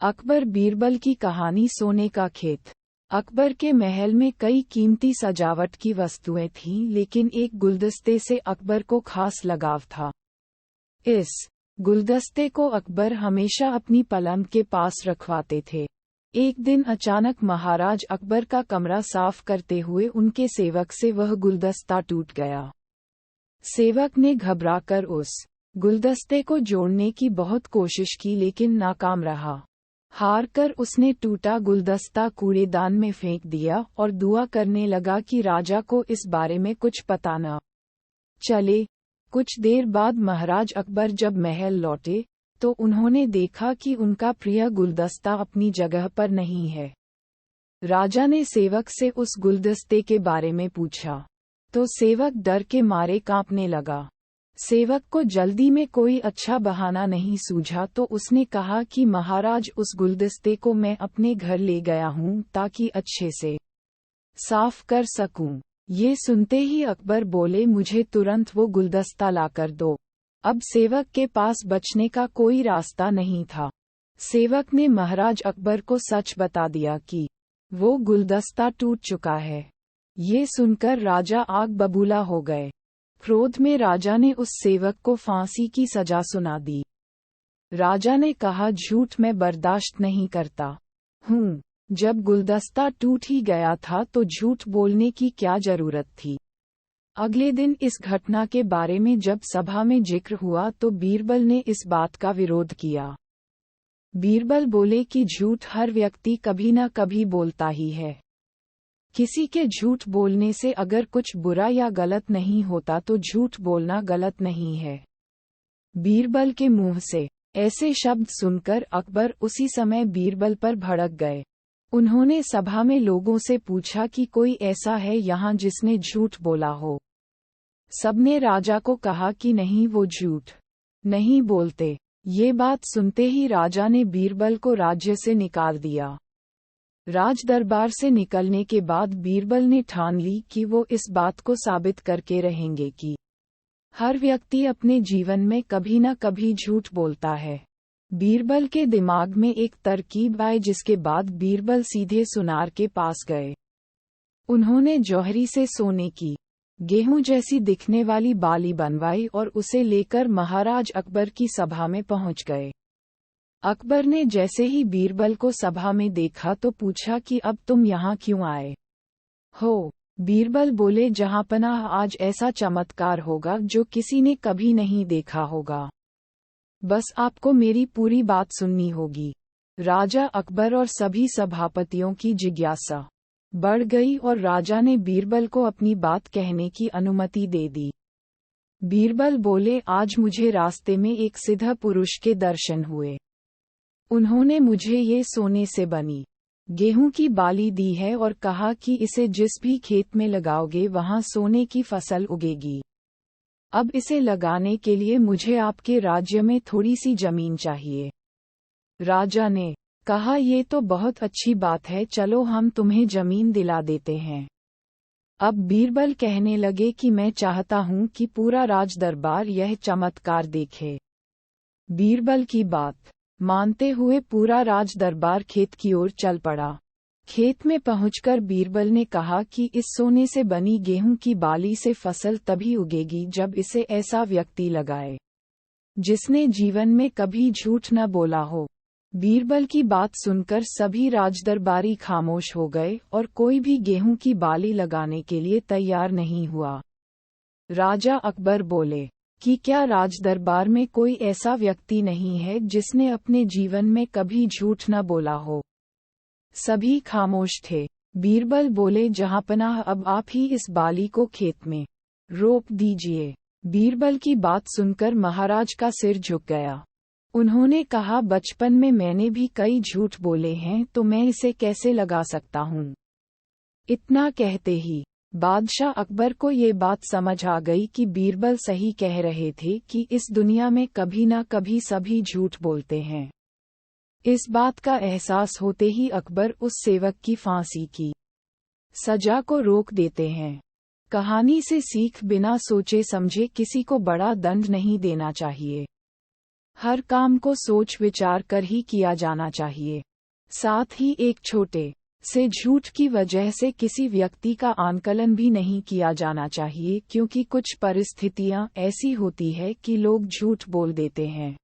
अकबर बीरबल की कहानी। सोने का खेत। अकबर के महल में कई कीमती सजावट की वस्तुएं थीं, लेकिन एक गुलदस्ते से अकबर को खास लगाव था। इस गुलदस्ते को अकबर हमेशा अपनी पलंग के पास रखवाते थे। एक दिन अचानक महाराज अकबर का कमरा साफ करते हुए उनके सेवक से वह गुलदस्ता टूट गया। सेवक ने घबराकर उस गुलदस्ते को जोड़ने की बहुत कोशिश की, लेकिन नाकाम रहा। हार कर उसने टूटा गुलदस्ता कूड़ेदान में फेंक दिया और दुआ करने लगा कि राजा को इस बारे में कुछ पता न चले। कुछ देर बाद महाराज अकबर जब महल लौटे तो उन्होंने देखा कि उनका प्रिय गुलदस्ता अपनी जगह पर नहीं है। राजा ने सेवक से उस गुलदस्ते के बारे में पूछा तो सेवक डर के मारे कांपने लगा। सेवक को जल्दी में कोई अच्छा बहाना नहीं सूझा तो उसने कहा कि महाराज, उस गुलदस्ते को मैं अपने घर ले गया हूँ ताकि अच्छे से साफ कर सकूं। ये सुनते ही अकबर बोले, मुझे तुरंत वो गुलदस्ता लाकर दो। अब सेवक के पास बचने का कोई रास्ता नहीं था। सेवक ने महाराज अकबर को सच बता दिया कि वो गुलदस्ता टूट चुका है। ये सुनकर राजा आग बबूला हो गए। क्रोध में राजा ने उस सेवक को फांसी की सजा सुना दी। राजा ने कहा, झूठ मैं बर्दाश्त नहीं करता हूँ। जब गुलदस्ता टूट ही गया था तो झूठ बोलने की क्या जरूरत थी। अगले दिन इस घटना के बारे में जब सभा में जिक्र हुआ तो बीरबल ने इस बात का विरोध किया। बीरबल बोले कि झूठ हर व्यक्ति कभी न कभी बोलता ही है। किसी के झूठ बोलने से अगर कुछ बुरा या गलत नहीं होता तो झूठ बोलना गलत नहीं है। बीरबल के मुंह से ऐसे शब्द सुनकर अकबर उसी समय बीरबल पर भड़क गए। उन्होंने सभा में लोगों से पूछा कि कोई ऐसा है यहाँ जिसने झूठ बोला हो। सबने राजा को कहा कि नहीं, वो झूठ नहीं बोलते। ये बात सुनते ही राजा ने बीरबल को राज्य से निकाल दिया। राज दरबार से निकलने के बाद बीरबल ने ठान ली कि वो इस बात को साबित करके रहेंगे कि हर व्यक्ति अपने जीवन में कभी न कभी झूठ बोलता है। बीरबल के दिमाग में एक तरकीब आई, जिसके बाद बीरबल सीधे सुनार के पास गए। उन्होंने जौहरी से सोने की गेहूं जैसी दिखने वाली बाली बनवाई और उसे लेकर महाराज अकबर की सभा में पहुंच गए। अकबर ने जैसे ही बीरबल को सभा में देखा तो पूछा कि अब तुम यहाँ क्यों आए हो। बीरबल बोले, जहांपनाह, आज ऐसा चमत्कार होगा जो किसी ने कभी नहीं देखा होगा। बस आपको मेरी पूरी बात सुननी होगी। राजा अकबर और सभी सभापतियों की जिज्ञासा बढ़ गई और राजा ने बीरबल को अपनी बात कहने की अनुमति दे दी। बीरबल बोले, आज मुझे रास्ते में एक सिद्ध पुरुष के दर्शन हुए। उन्होंने मुझे ये सोने से बनी गेहूं की बाली दी है और कहा कि इसे जिस भी खेत में लगाओगे वहां सोने की फसल उगेगी। अब इसे लगाने के लिए मुझे आपके राज्य में थोड़ी सी जमीन चाहिए। राजा ने कहा, ये तो बहुत अच्छी बात है, चलो हम तुम्हें जमीन दिला देते हैं। अब बीरबल कहने लगे कि मैं चाहता हूं कि पूरा राज दरबार यह चमत्कार देखे। बीरबल की बात मानते हुए पूरा राज दरबार खेत की ओर चल पड़ा। खेत में पहुंचकर बीरबल ने कहा कि इस सोने से बनी गेहूं की बाली से फसल तभी उगेगी जब इसे ऐसा व्यक्ति लगाए जिसने जीवन में कभी झूठ न बोला हो। बीरबल की बात सुनकर सभी राजदरबारी खामोश हो गए और कोई भी गेहूं की बाली लगाने के लिए तैयार नहीं हुआ। राजा अकबर बोले कि क्या राजदरबार में कोई ऐसा व्यक्ति नहीं है जिसने अपने जीवन में कभी झूठ न बोला हो। सभी खामोश थे। बीरबल बोले, जहांपनाह, अब आप ही इस बाली को खेत में रोप दीजिए। बीरबल की बात सुनकर महाराज का सिर झुक गया। उन्होंने कहा, बचपन में मैंने भी कई झूठ बोले हैं तो मैं इसे कैसे लगा सकता हूँ। इतना कहते ही बादशाह अकबर को ये बात समझ आ गई कि बीरबल सही कह रहे थे कि इस दुनिया में कभी न कभी सभी झूठ बोलते हैं। इस बात का एहसास होते ही अकबर उस सेवक की फांसी की सजा को रोक देते हैं। कहानी से सीख, बिना सोचे समझे किसी को बड़ा दंड नहीं देना चाहिए। हर काम को सोच विचार कर ही किया जाना चाहिए। साथ ही एक छोटे से झूठ की वजह से किसी व्यक्ति का आकलन भी नहीं किया जाना चाहिए, क्योंकि कुछ परिस्थितियां ऐसी होती है कि लोग झूठ बोल देते हैं।